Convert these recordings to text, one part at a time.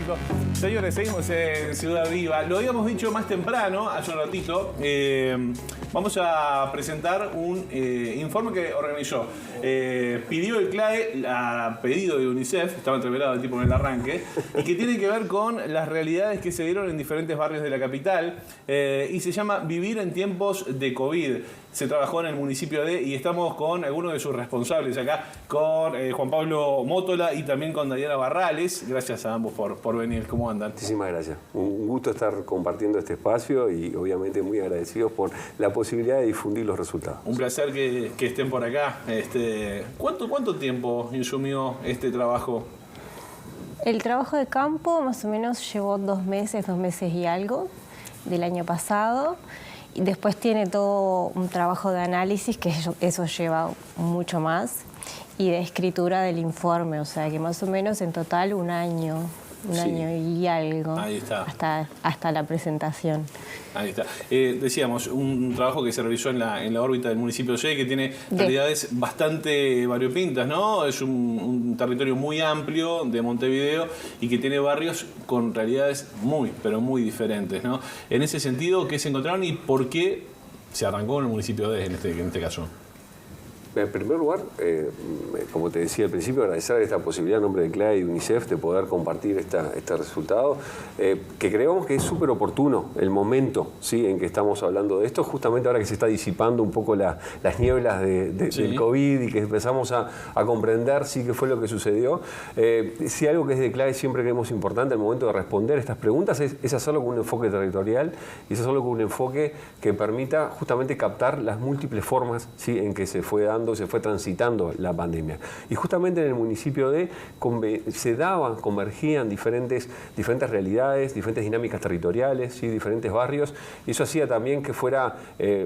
Perfecto. Señores, seguimos en Ciudad Viva. Lo habíamos dicho más temprano, hace un ratito. Vamos a presentar un informe que organizó. Pidió el CLAE a pedido de UNICEF, estaba entreverado el tipo en el arranque, y que tiene que ver con las realidades que se dieron en diferentes barrios de la capital, y se llama Vivir en tiempos de COVID. Se trabajó en el municipio de, y estamos con algunos de sus responsables acá, con Juan Pablo Mótola y también con Daniela Barrales. Gracias a ambos por venir. ¿Cómo andan? Muchísimas gracias. Un gusto estar compartiendo este espacio y obviamente muy agradecidos por la posibilidad de difundir los resultados. Un placer que estén por acá. ¿Cuánto tiempo insumió este trabajo? El trabajo de campo más o menos llevó 2 meses y algo del año pasado. Y después tiene todo un trabajo de análisis, que eso lleva mucho más, y de escritura del informe, o sea que más o menos en total un año y algo. Ahí está. Hasta la presentación. Ahí está. Decíamos, un trabajo que se realizó en la órbita del municipio de, que tiene realidades bastante variopintas, ¿no? Es un territorio muy amplio de Montevideo y que tiene barrios con realidades pero muy diferentes, ¿no? En ese sentido, ¿qué se encontraron y por qué se arrancó en el municipio de en este caso? En primer lugar, como te decía al principio, agradecer esta posibilidad en nombre de CLAE y UNICEF de poder compartir este resultado, que creemos que es súper oportuno el momento, ¿sí?, en que estamos hablando de esto, justamente ahora que se está disipando un poco las nieblas del COVID y que empezamos a comprender sí qué fue lo que sucedió. Sí, algo que es de CLAE siempre creemos importante al momento de responder estas preguntas es hacerlo con un enfoque territorial y es hacerlo con un enfoque que permita justamente captar las múltiples formas, ¿sí?, en que se fue transitando la pandemia. Y justamente en el municipio de convergían diferentes realidades, diferentes dinámicas territoriales, ¿sí?, diferentes barrios, y eso hacía también que fuera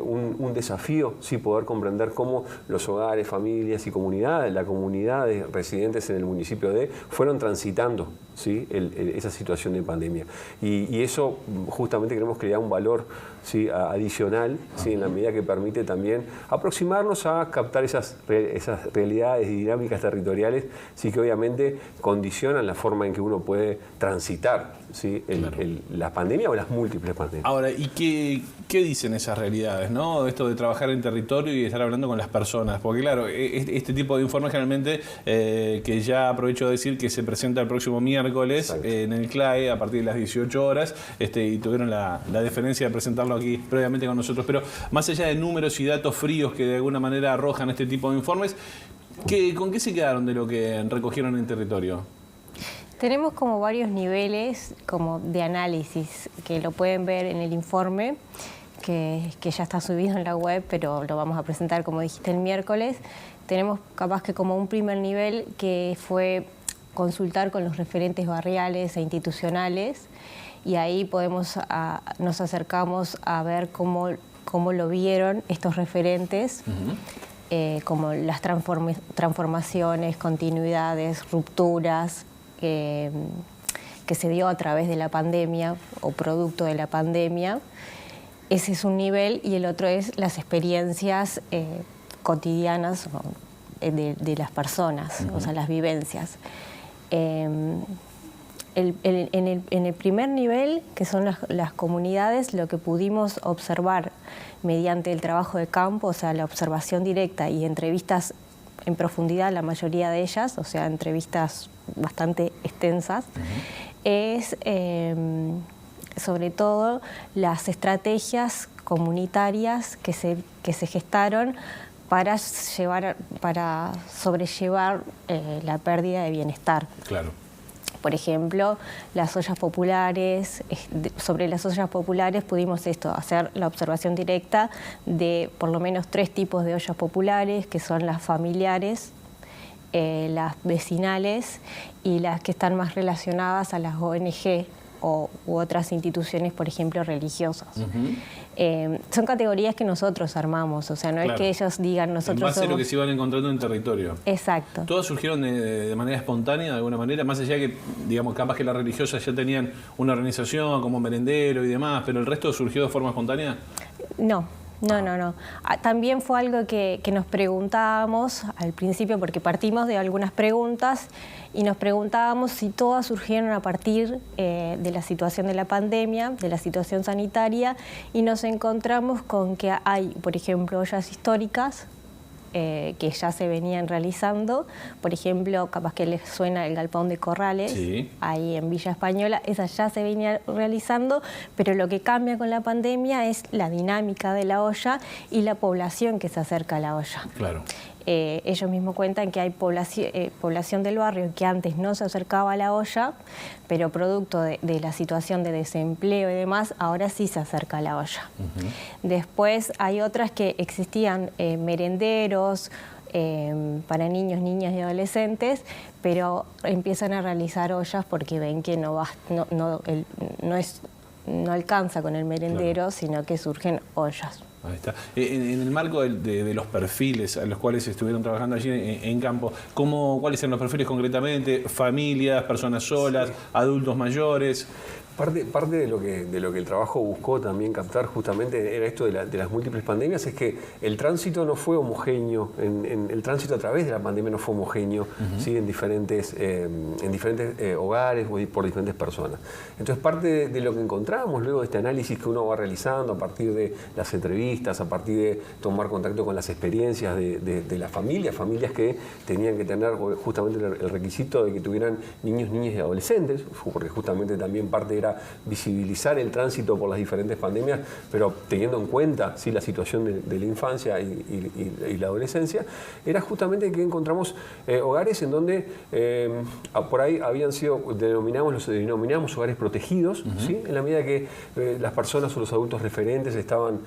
un desafío, ¿sí?, poder comprender cómo los hogares, familias y comunidades, la comunidad de residentes en el municipio de fueron transitando, ¿sí?, esa situación de pandemia. Y eso justamente creemos que le da un valor, ¿sí?, adicional, ¿sí?, en la medida que permite también aproximarnos a captar esas realidades y dinámicas territoriales, sí, que obviamente condicionan la forma en que uno puede transitar, ¿sí?, la pandemia o las múltiples pandemias. Ahora, ¿y qué dicen esas realidades, ¿no? Esto de trabajar en territorio y estar hablando con las personas. Porque claro, este tipo de informes generalmente, que ya aprovecho de decir que se presenta el próximo miércoles en el CLAE a partir de las 18 horas, y tuvieron la deferencia de presentarlo aquí previamente con nosotros. Pero más allá de números y datos fríos que de alguna manera arrojan este tipo de informes, ¿con qué se quedaron de lo que recogieron en territorio? Tenemos como varios niveles como de análisis, que lo pueden ver en el informe, que ya está subido en la web, pero lo vamos a presentar, como dijiste, el miércoles. Tenemos capaz que como un primer nivel, que fue consultar con los referentes barriales e institucionales, y ahí nos acercamos a ver cómo lo vieron estos referentes, como las transformaciones, continuidades, rupturas, que se dio a través de la pandemia o producto de la pandemia. Ese es un nivel, y el otro es las experiencias cotidianas de las personas, o sea, las vivencias. En el primer nivel, que son las comunidades, lo que pudimos observar mediante el trabajo de campo, o sea, la observación directa y entrevistas en profundidad, la mayoría de ellas, o sea, entrevistas bastante extensas, es sobre todo las estrategias comunitarias que se gestaron para sobrellevar la pérdida de bienestar. Claro. Por ejemplo, las ollas populares. Sobre las ollas populares pudimos hacer la observación directa de por lo menos 3 tipos de ollas populares, que son las familiares, las vecinales y las que están más relacionadas a las ONG u otras instituciones, por ejemplo, religiosas. Son categorías que nosotros armamos, o sea, no es que ellos digan nosotros en base somos... a lo que se iban encontrando en territorio. Exacto. ¿Todas surgieron de manera espontánea, de alguna manera? Más allá de que, digamos, capaz que las religiosas ya tenían una organización como merendero y demás, pero ¿el resto surgió de forma espontánea? No. No. También fue algo que nos preguntábamos al principio, porque partimos de algunas preguntas y nos preguntábamos si todas surgieron a partir de la situación de la pandemia, de la situación sanitaria, y nos encontramos con que hay, por ejemplo, ollas históricas que ya se venían realizando. Por ejemplo, capaz que les suena el Galpón de Corrales, sí, ahí en Villa Española, esas ya se venían realizando, pero lo que cambia con la pandemia es la dinámica de la olla y la población que se acerca a la olla. Claro. Ellos mismos cuentan que hay población del barrio que antes no se acercaba a la olla, pero producto de la situación de desempleo y demás, ahora sí se acerca a la olla. Después hay otras que existían merenderos para niños, niñas y adolescentes, pero empiezan a realizar ollas porque ven que no alcanza con el merendero, claro, sino que surgen ollas. Ahí está. En el marco de los perfiles a los cuales estuvieron trabajando allí en campo, ¿cuáles eran los perfiles concretamente? ¿Familias, personas solas, sí, adultos mayores? Parte de lo que el trabajo buscó también captar justamente era esto de las múltiples pandemias, es que el tránsito no fue homogéneo, el tránsito a través de la pandemia no fue homogéneo, ¿sí? en diferentes hogares o por diferentes personas. Entonces parte de lo que encontramos luego de este análisis que uno va realizando a partir de las entrevistas, a partir de tomar contacto con las experiencias de las familias que tenían que tener justamente el requisito de que tuvieran niños, niñas y adolescentes, porque justamente también parte era visibilizar el tránsito por las diferentes pandemias, pero teniendo en cuenta, ¿sí?, la situación de la infancia y la adolescencia, era justamente que encontramos hogares en donde por ahí habían sido, los denominamos hogares protegidos, ¿sí?, en la medida que las personas o los adultos referentes estaban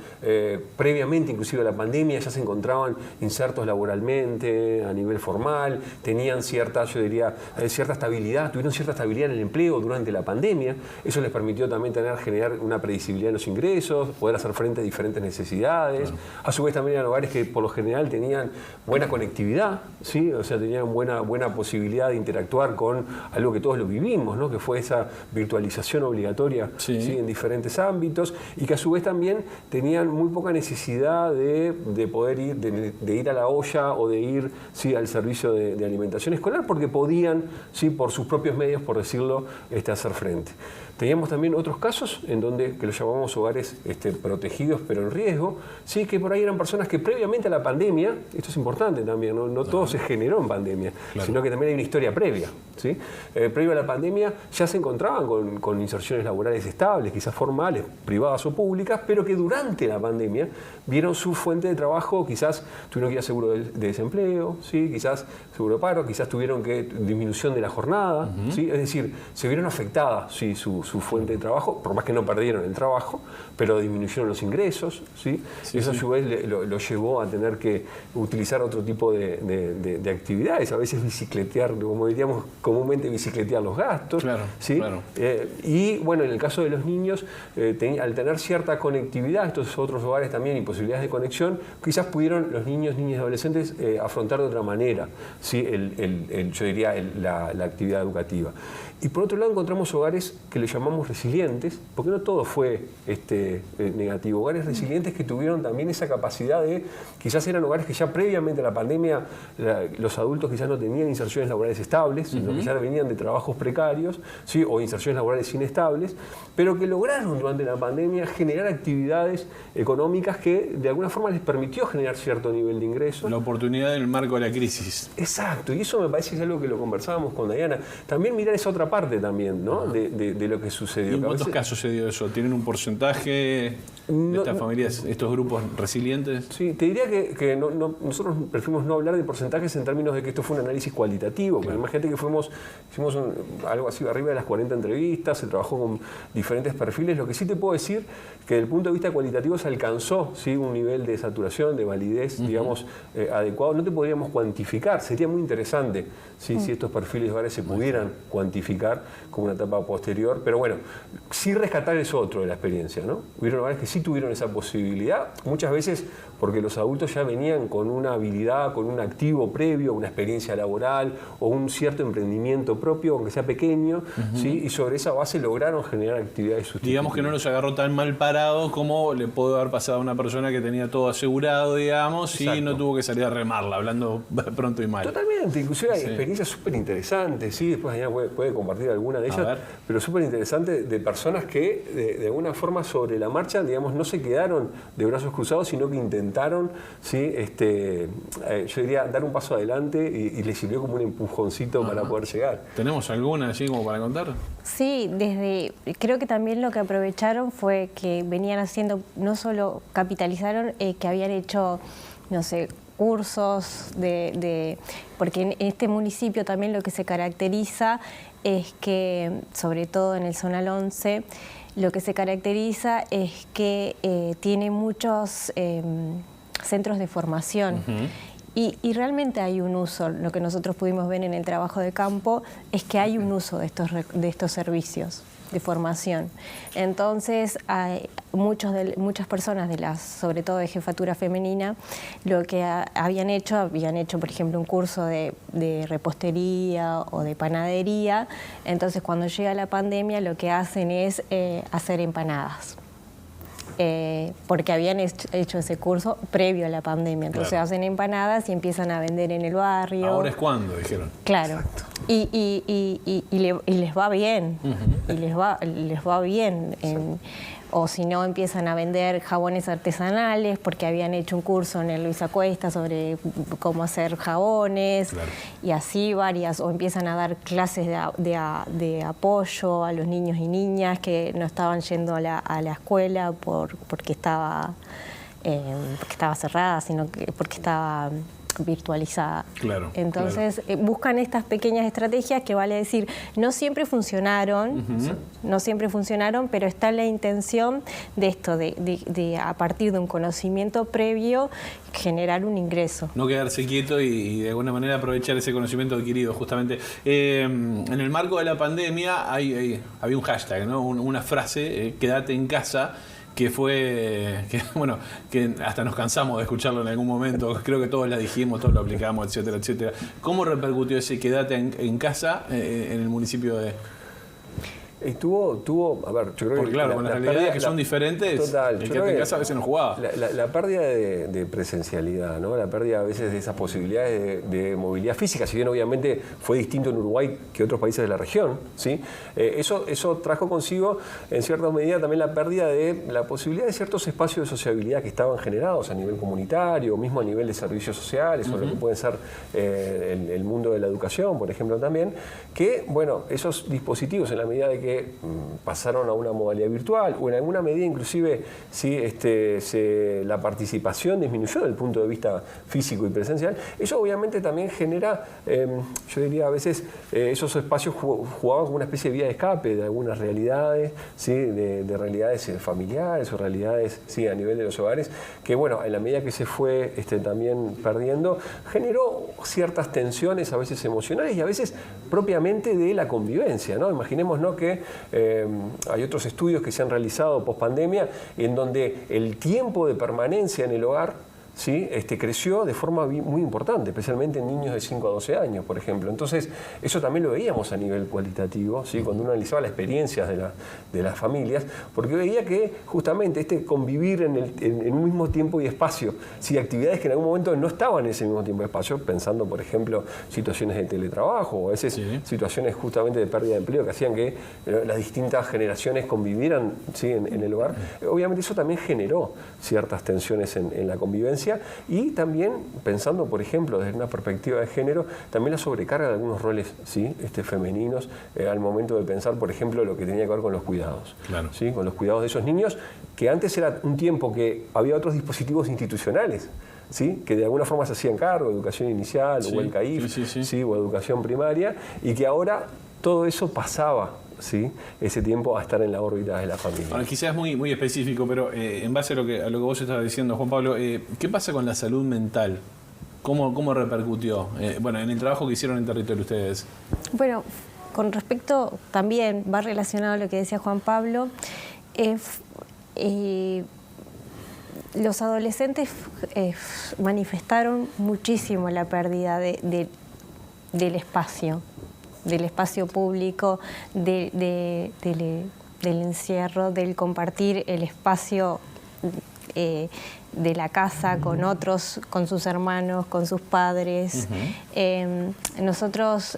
previamente, inclusive a la pandemia, ya se encontraban insertos laboralmente, a nivel formal, tenían cierta, yo diría, cierta estabilidad, tuvieron cierta estabilidad en el empleo durante la pandemia. Eso les permitió también generar una predecibilidad en los ingresos, poder hacer frente a diferentes necesidades. Claro. A su vez también eran hogares que por lo general tenían buena conectividad, ¿sí? O sea, tenían buena posibilidad de interactuar con algo que todos lo vivimos, ¿no? Que fue esa virtualización obligatoria, sí, ¿sí?, en diferentes ámbitos, y que a su vez también tenían muy poca necesidad de poder ir, de ir a la olla o de ir, ¿sí?, al servicio de alimentación escolar, porque podían, ¿sí?, por sus propios medios, por decirlo, hacer frente. Teníamos también otros casos en donde, que los llamamos hogares protegidos pero en riesgo, sí, que por ahí eran personas que previamente a la pandemia, esto es importante también, no todo se generó en pandemia, claro, sino que también hay una historia previa, ¿sí? Previo a la pandemia ya se encontraban con inserciones laborales estables, quizás formales, privadas o públicas, pero que durante la pandemia vieron su fuente de trabajo, quizás tuvieron que ir a seguro de desempleo, ¿sí?, quizás seguro de paro, quizás tuvieron que disminución de la jornada, ¿sí?, es decir, se vieron afectadas, ¿sí?, su fuente de trabajo, por más que no perdieron el trabajo, pero disminuyeron los ingresos, ¿sí? Sí, eso a su vez lo llevó a tener que utilizar otro tipo de actividades, a veces bicicletear, como diríamos comúnmente, bicicletear los gastos, claro, ¿sí? Claro. Y bueno, en el caso de los niños, al tener cierta conectividad, estos otros hogares también y posibilidades de conexión, quizás pudieron los niños, niñas y adolescentes afrontar de otra manera, ¿sí?, yo diría la actividad educativa. Y por otro lado encontramos hogares que le llamamos resilientes, porque no todo fue negativo, hogares resilientes que tuvieron también esa capacidad de, quizás eran hogares que ya previamente a la pandemia los adultos quizás no tenían inserciones laborales estables, sino que ya venían de trabajos precarios, ¿sí?, o inserciones laborales inestables, pero que lograron durante la pandemia generar actividades económicas que de alguna forma les permitió generar cierto nivel de ingresos. La oportunidad en el marco de la crisis. Exacto, y eso me parece que es algo que lo conversábamos con Diana. También mirar esa otra parte también, ¿no?, de lo que sucedió. ¿Y en cuántos casos se dio eso? ¿Tienen un porcentaje de estas familias, estos grupos resilientes? Sí, te diría que nosotros preferimos no hablar de porcentajes en términos de que esto fue un análisis cualitativo, claro, porque imagínate que hicimos algo así arriba de las 40 entrevistas, se trabajó con diferentes perfiles. Lo que sí te puedo decir que desde el punto de vista cualitativo se alcanzó, ¿sí?, un nivel de saturación, de validez, digamos, adecuado. No te podríamos cuantificar, sería muy interesante, ¿sí?, si estos perfiles de hogares se pudieran cuantificar como una etapa posterior, pero bueno, sí rescatar eso otro de la experiencia, ¿no? Hubieron lugares que sí tuvieron esa posibilidad, muchas veces porque los adultos ya venían con una habilidad, con un activo previo, una experiencia laboral o un cierto emprendimiento propio, aunque sea pequeño, ¿sí? Y sobre esa base lograron generar actividades sustitutivas. Digamos que no los agarró tan mal parados como le pudo haber pasado a una persona que tenía todo asegurado, digamos, Exacto. y no tuvo que salir a remarla, hablando pronto y mal. Totalmente, inclusive hay experiencias súper interesantes, ¿sí? Después Daniela puede compartir alguna de ellas, pero súper interesantes de personas que de alguna forma sobre la marcha, digamos, no se quedaron de brazos cruzados, sino que intentaron, ¿sí? Yo diría, dar un paso adelante y les sirvió como un empujoncito para poder llegar. ¿Tenemos alguna así como para contar? Sí, creo que también lo que aprovecharon fue que venían haciendo, no solo capitalizaron, que habían hecho, no sé, cursos porque en este municipio también lo que se caracteriza es que, sobre todo en el Zonal 11, lo que se caracteriza es que tiene muchos centros de formación. Y realmente hay un uso, lo que nosotros pudimos ver en el trabajo de campo es que hay un uso de estos servicios de formación. Entonces, muchas personas, sobre todo de jefatura femenina, lo que habían hecho, por ejemplo, un curso de repostería o de panadería. Entonces, cuando llega la pandemia, lo que hacen es hacer empanadas. Porque habían hecho ese curso previo a la pandemia. Entonces hacen empanadas y empiezan a vender en el barrio. ¿Ahora es cuando? Dijeron. Claro. Y les va bien. Y les va bien. O si no, empiezan a vender jabones artesanales porque habían hecho un curso en el Luis Acuesta sobre cómo hacer jabones. Claro. Y así varias. O empiezan a dar clases de apoyo a los niños y niñas que no estaban yendo a la escuela porque estaba cerrada, sino que porque estaba virtualizada. Claro. Entonces buscan estas pequeñas estrategias que, vale decir, no siempre funcionaron, pero está la intención de esto, de a partir de un conocimiento previo generar un ingreso. No quedarse quieto y de alguna manera aprovechar ese conocimiento adquirido, justamente. En el marco de la pandemia había un hashtag, ¿no? Una frase, quédate en casa, que hasta nos cansamos de escucharlo en algún momento. Creo que todos la dijimos, todos lo aplicamos, etcétera, etcétera. ¿Cómo repercutió ese quédate en casa en el municipio de...? Tuvo, a ver, yo creo porque claro, con las realidades que son diferentes, total, el quédate en casa a veces no jugaba. La pérdida de presencialidad, ¿no? La pérdida a veces de esas posibilidades de movilidad física, si bien obviamente fue distinto en Uruguay que otros países de la región, ¿sí? Eso trajo consigo en cierta medida también la pérdida de la posibilidad de ciertos espacios de sociabilidad que estaban generados a nivel comunitario, mismo a nivel de servicios sociales, o lo que puede ser el mundo de la educación, por ejemplo, también, que, bueno, esos dispositivos, en la medida de que pasaron a una modalidad virtual o en alguna medida inclusive la participación disminuyó desde el punto de vista físico y presencial, eso obviamente también genera, yo diría a veces, esos espacios jugaban como una especie de vía de escape de algunas realidades, ¿sí? de realidades familiares o realidades, ¿sí? a nivel de los hogares, que bueno, en la medida que se fue también perdiendo, generó ciertas tensiones a veces emocionales y a veces propiamente de la convivencia, ¿no? Imaginémonos que hay otros estudios que se han realizado post pandemia en donde el tiempo de permanencia en el hogar, ¿sí? Creció de forma muy importante, especialmente en niños de 5 a 12 años, por ejemplo. Entonces, eso también lo veíamos a nivel cualitativo, ¿sí? Cuando uno analizaba las experiencias de las familias, porque veía que justamente convivir en un mismo tiempo y espacio, ¿sí? Actividades que en algún momento no estaban en ese mismo tiempo y espacio, pensando, por ejemplo, situaciones de teletrabajo o a veces situaciones justamente de pérdida de empleo que hacían que las distintas generaciones convivieran, ¿sí? en el hogar. Obviamente eso también generó ciertas tensiones en la convivencia. Y también pensando, por ejemplo, desde una perspectiva de género, también la sobrecarga de algunos roles, ¿sí? femeninos al momento de pensar, por ejemplo, lo que tenía que ver con los cuidados. Claro. ¿Sí? Con los cuidados de esos niños, que antes era un tiempo que había otros dispositivos institucionales, ¿sí? que de alguna forma se hacían cargo, educación inicial o el CAIF, ¿sí? o educación primaria, y que ahora todo eso pasaba, ¿sí? ese tiempo a estar en la órbita de la familia. Bueno, quizás es muy específico, pero en base a lo que vos estabas diciendo, Juan Pablo, ¿qué pasa con la salud mental? ¿Cómo repercutió? En el trabajo que hicieron en territorio ustedes. Bueno, con respecto, también va relacionado a lo que decía Juan Pablo, los adolescentes manifestaron muchísimo la pérdida del espacio público, del encierro, del compartir el espacio de la casa con otros, con sus hermanos, con sus padres. Nosotros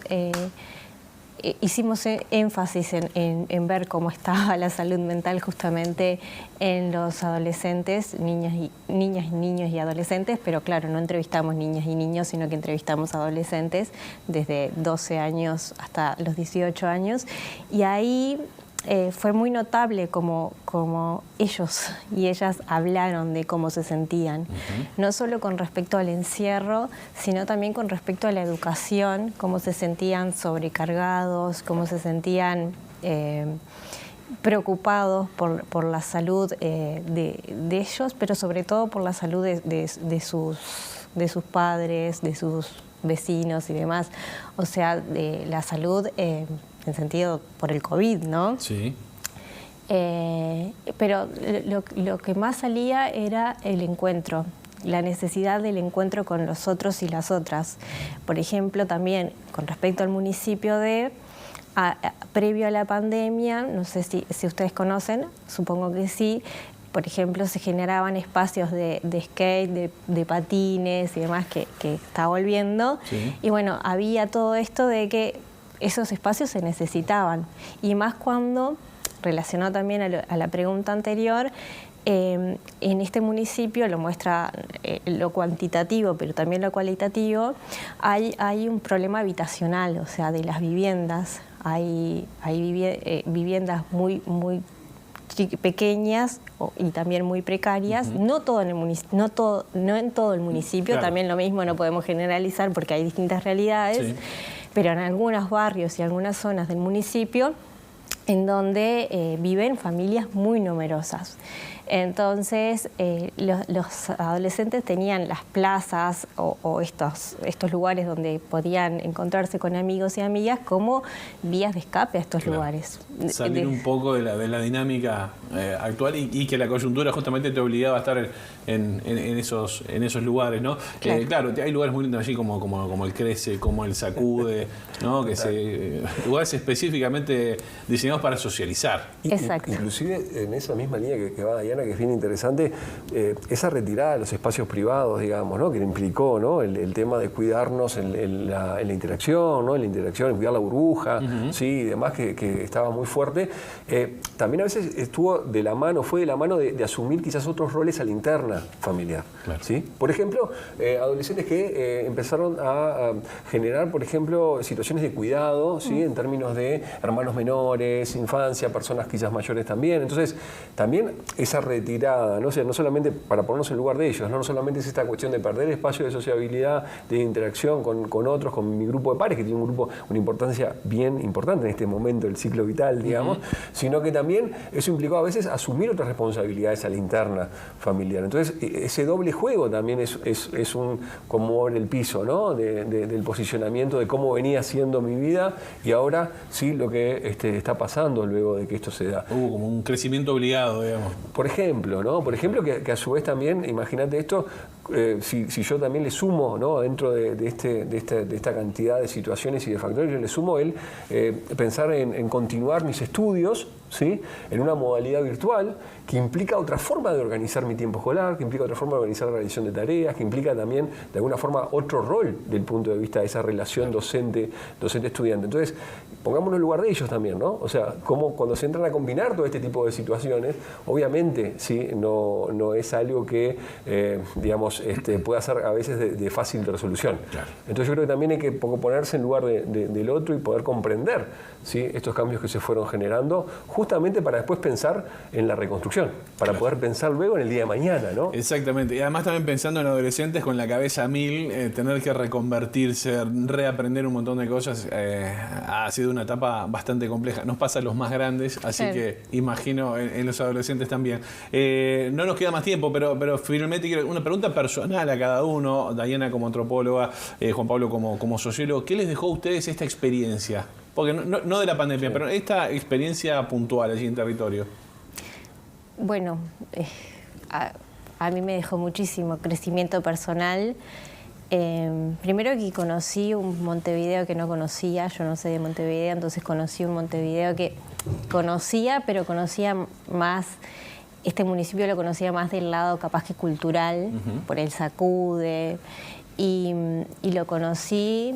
hicimos énfasis en ver cómo estaba la salud mental justamente en los adolescentes, niñas, niños y adolescentes, pero claro, no entrevistamos niñas y niños, sino que entrevistamos adolescentes desde 12 años hasta los 18 años, y ahí fue muy notable como ellos y ellas hablaron de cómo se sentían, no solo con respecto al encierro, sino también con respecto a la educación, cómo se sentían sobrecargados, cómo se sentían preocupados por la salud de ellos, pero sobre todo por la salud de sus padres, de sus vecinos y demás. O sea, de la salud en sentido por el COVID, ¿no? Sí. Pero lo que más salía era el encuentro, la necesidad del encuentro con los otros y las otras. Por ejemplo, también con respecto al municipio previo a la pandemia, no sé si ustedes conocen, supongo que sí, por ejemplo, se generaban espacios de skate, de patines y demás que está volviendo. Sí. Y bueno, había todo esto de que esos espacios se necesitaban. Y más cuando, relacionado también a la pregunta anterior, en este municipio, lo muestra lo cuantitativo, pero también lo cualitativo, hay un problema habitacional, o sea, de las viviendas. Hay viviendas muy pequeñas y también muy precarias, no en todo el municipio, claro. También lo mismo, no podemos generalizar porque hay distintas realidades, sí. Pero en algunos barrios y algunas zonas del municipio en donde viven familias muy numerosas. Entonces, los adolescentes tenían las plazas o estos lugares donde podían encontrarse con amigos y amigas como vías de escape a estos lugares. Salir un poco de la dinámica actual y que la coyuntura justamente te obligaba a estar en esos lugares, ¿no? Claro, hay lugares muy lindos allí como el Crece, como el Sacude, ¿no? Lugares específicamente diseñados para socializar. Exacto. Inclusive en esa misma línea que va Diana, que es bien interesante, esa retirada de los espacios privados, digamos, ¿no? Que implicó, ¿no? el tema de cuidarnos en la interacción, ¿no? En cuidar la burbuja, ¿sí? Y demás, que estaba muy fuerte. También a veces fue de la mano de asumir quizás otros roles a la interna familiar. Claro. ¿Sí? Por ejemplo, adolescentes que empezaron a generar, por ejemplo, situaciones de cuidado, ¿sí? En términos de hermanos menores, infancia, personas quizás mayores también. Entonces, también esa retirada, ¿no? O sea, no solamente para ponernos en lugar de ellos, no solamente es esta cuestión de perder espacio de sociabilidad, de interacción con otros, con mi grupo de pares, que tiene una importancia bien importante en este momento del ciclo vital, digamos, sino que también eso implicó a veces asumir otras responsabilidades a la interna familiar. Entonces, ese doble juego también es como en el piso, ¿no? Del posicionamiento de cómo venía siendo mi vida y ahora sí lo que está pasando luego de que esto se da. Como un crecimiento obligado, digamos. Por ejemplo, ¿no? Por ejemplo, que a su vez también, imagínate esto, si yo también le sumo, ¿no? Dentro de esta cantidad de situaciones y de factores, yo le sumo pensar en continuar mis estudios, ¿sí? En una modalidad virtual que implica otra forma de organizar mi tiempo escolar, que implica otra forma de organizar la realización de tareas, que implica también, de alguna forma, otro rol del punto de vista de esa relación docente-estudiante. Entonces, pongámonos en lugar de ellos también, ¿no? O sea, como cuando se entran a combinar todo este tipo de situaciones, obviamente, ¿sí? No es algo que, digamos, pueda ser a veces de fácil resolución. Claro. Entonces yo creo que también hay que ponerse en lugar del otro y poder comprender, ¿sí? Estos cambios que se fueron generando, justamente para después pensar en la reconstrucción, para poder pensar luego en el día de mañana, ¿no? Exactamente, y además también pensando en adolescentes con la cabeza a mil, tener que reconvertirse, reaprender un montón de cosas, ha sido una etapa bastante compleja. Nos pasa a los más grandes, así que imagino en los adolescentes también. No nos queda más tiempo, pero finalmente quiero una pregunta personal a cada uno, Diana como antropóloga, Juan Pablo como sociólogo. ¿Qué les dejó a ustedes esta experiencia? Porque no de la pandemia, pero esta experiencia puntual allí en territorio. Bueno, a mí me dejó muchísimo crecimiento personal. Primero que conocí un Montevideo que no conocía, yo no soy de Montevideo, entonces conocí un Montevideo que conocía, pero conocía más, este municipio lo conocía más del lado capaz que cultural, por el Sacude, y lo conocí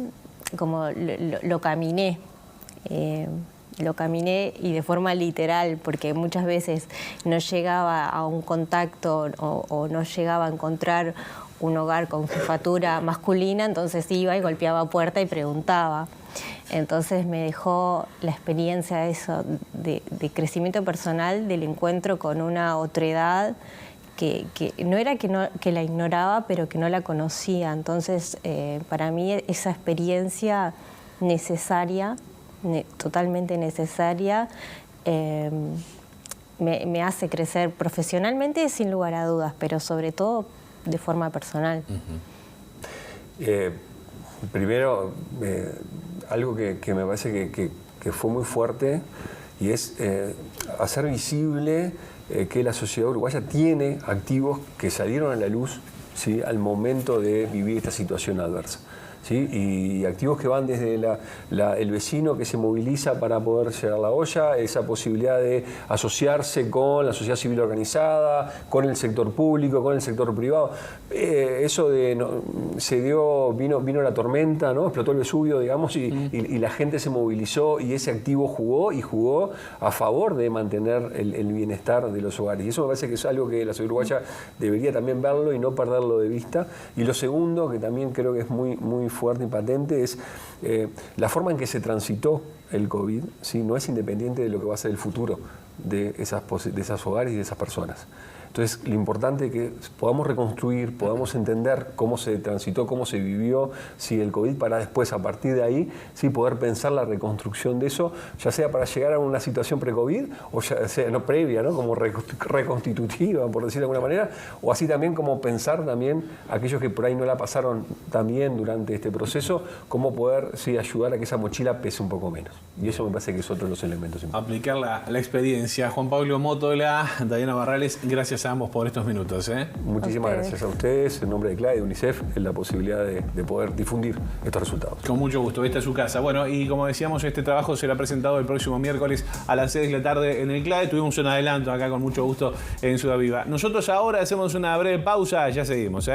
como lo caminé. Lo caminé y de forma literal, porque muchas veces no llegaba a un contacto o no llegaba a encontrar un hogar con jefatura masculina, entonces iba y golpeaba puerta y preguntaba. Entonces me dejó la experiencia de eso, de crecimiento personal, del encuentro con una otredad que no era que la ignoraba, pero que no la conocía. Entonces, para mí esa experiencia necesaria, totalmente necesaria, me hace crecer profesionalmente sin lugar a dudas, pero sobre todo de forma personal. Primero, algo que me parece que fue muy fuerte y es hacer visible que la sociedad uruguaya tiene activos que salieron a la luz, ¿sí?, al momento de vivir esta situación adversa. ¿Sí? Y activos que van desde el vecino que se moviliza para poder llegar la olla, esa posibilidad de asociarse con la sociedad civil organizada, con el sector público, con el sector privado. Eso vino la tormenta, ¿no? Explotó el Vesubio, digamos, y la gente se movilizó y ese activo jugó a favor de mantener el bienestar de los hogares. Y eso me parece que es algo que la sociedad uruguaya debería también verlo y no perderlo de vista. Y lo segundo, que también creo que es muy fuerte y patente, es la forma en que se transitó el COVID, ¿sí?, no es independiente de lo que va a ser el futuro de esos hogares y de esas personas. Entonces, lo importante es que podamos reconstruir, podamos entender cómo se transitó, cómo se vivió, ¿sí?, el COVID, para después, a partir de ahí, ¿sí?, poder pensar la reconstrucción de eso, ya sea para llegar a una situación pre-COVID, o ya sea no previa, ¿no?, como reconstitutiva, por decirlo de alguna manera, o así también como pensar también aquellos que por ahí no la pasaron también durante este proceso, cómo poder, sí, ayudar a que esa mochila pese un poco menos. Y eso me parece que es otro de los elementos importantes. Aplicar la experiencia. Juan Pablo Mótola, Diana Barrales, gracias a ambos por estos minutos. Muchísimas gracias a ustedes, en nombre de CLAE, de UNICEF, en la posibilidad de poder difundir estos resultados. Con mucho gusto, esta es su casa. Bueno, y como decíamos, este trabajo será presentado el próximo miércoles a las 6 de la tarde en el CLAE. Tuvimos un adelanto acá con mucho gusto en Ciudad Viva. Nosotros ahora hacemos una breve pausa, ya seguimos.